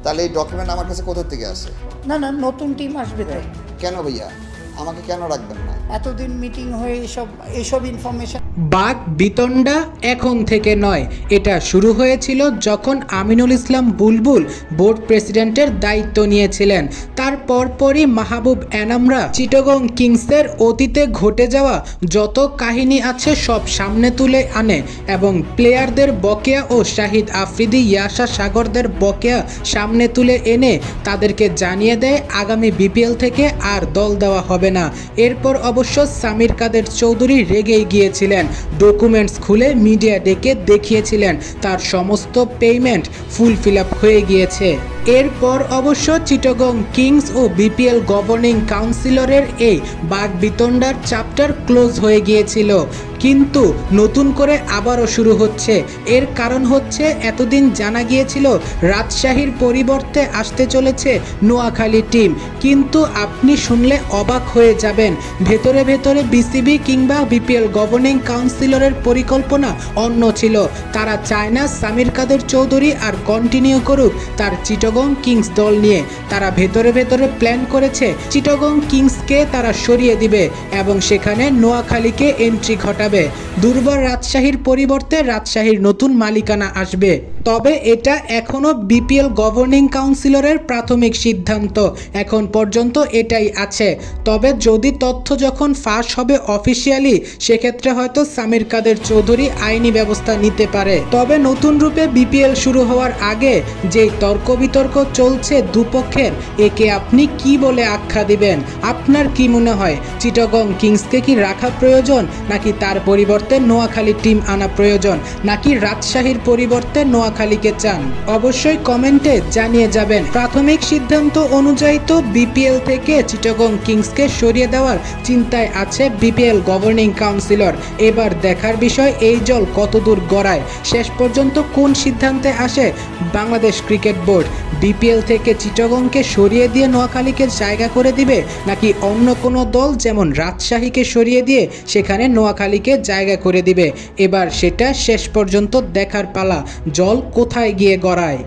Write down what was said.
তাহলে এই ডকুমেন্ট আমার কাছে কোথা থেকে আসে? না না, নতুন টিম আসবে তো। কেন ভাইয়া আমাকে কেন রাখবেন না? এতদিন মিটিং হয়ে এসব ইনফরমেশন। বাক বিতণ্ডা এখন থেকে নয়, এটা শুরু হয়েছিল যখন আমিনুল ইসলাম বুলবুল বোর্ড প্রেসিডেন্টের দায়িত্ব নিয়েছিলেন। তার পরপরই মাহবুব এনামরা চিটাগং কিংসের অতীতে ঘটে যাওয়া যত কাহিনী আছে সব সামনে তুলে আনে এবং প্লেয়ারদের বকেয়া ও শাহিদ আফ্রিদি ইয়াশা সাগরদের বকেয়া সামনে তুলে এনে তাদেরকে জানিয়ে দেয় আগামী বিপিএল থেকে আর দল দেওয়া হবে না। এরপর অবশ্য সামির কাদের চৌধুরী রেগেই গিয়েছিলেন, ডকুমেন্টস খুলে মিডিয়া ডেকে দেখিয়েছিলেন তার সমস্ত পেমেন্ট ফুলফিল আপ হয়ে গিয়েছে। এরপর অবশ্য চিটাগং কিংস ও বিপিএল গভর্নিং কাউন্সিলরের এই বাক বিতণ্ডার চ্যাপ্টার ক্লোজ হয়ে গিয়েছিল, কিন্তু নতুন করে আবারও শুরু হচ্ছে। এর কারণ হচ্ছে এতদিন জানা গিয়েছিল রাজশাহীর পরিবর্তে আসতে চলেছে নোয়াখালী টিম, কিন্তু আপনি শুনলে অবাক হয়ে যাবেন, ভেতরে ভেতরে বিসিবি কিংবা বিপিএল গভর্নিং কাউন্সিলরের পরিকল্পনা অন্য ছিল। তারা চায় না সামির কাদের চৌধুরী আর কন্টিনিউ করুক তার চিটাগং কিংস দল নিয়ে। তারা ভেতরে ভেতরে প্ল্যান করেছে চিটাগং কিংসকে তারা সরিয়ে দিবে এবং সেখানে নোয়াখালীকে এন্ট্রি ঘটাবে। দুর্বার রাজশাহীর পরিবর্তে রাজশাহীর নতুন মালিকানা আসবে। তবে এটা এখনও বিপিএল গভর্নিং কাউন্সিলরের প্রাথমিক সিদ্ধান্ত, এখন পর্যন্ত এটাই আছে। তবে যদি তথ্য যখন ফাঁস হবে অফিসিয়ালি, সেক্ষেত্রে হয়তো সামির কাদের চৌধুরী আইনি ব্যবস্থা নিতে পারে। তবে নতুন রূপে বিপিএল শুরু হওয়ার আগে যেই তর্ক বিতর্ক চলছে দুপক্ষের, একে আপনি কি বলে আখ্যা দিবেন? আপনার কি মনে হয় চিটাগং কিংসকে কি রাখা প্রয়োজন, নাকি তার পরিবর্তে নোয়াখালী টিম আনা প্রয়োজন, নাকি রাজশাহীর পরিবর্তে নোয়াখালীকে চান? অবশ্যই কমেন্টে জানিয়ে যাবেন। প্রাথমিক সিদ্ধান্ত অনুযায়ী তো বিপিএল থেকে চিটাগং কিংসকে সরিয়ে দেওয়ার চিন্তায় আছে বিপিএল গভর্নিং কাউন্সিলর। এবার দেখার বিষয় এই জল কতদূর গড়ায়, শেষ পর্যন্ত কোন সিদ্ধান্তে আসে বাংলাদেশ ক্রিকেট বোর্ড। বিপিএল থেকে চিটাগংকে সরিয়ে দিয়ে নোয়াখালীকে জায়গা করে দিবে, নাকি অন্য কোনো দল যেমন রাজশাহীকে সরিয়ে দিয়ে সেখানে নোয়াখালীকে জায়গা করে দিবে। এবার সেটা শেষ পর্যন্ত দেখার পালা, জল কোথায় গিয়ে গড়ায়।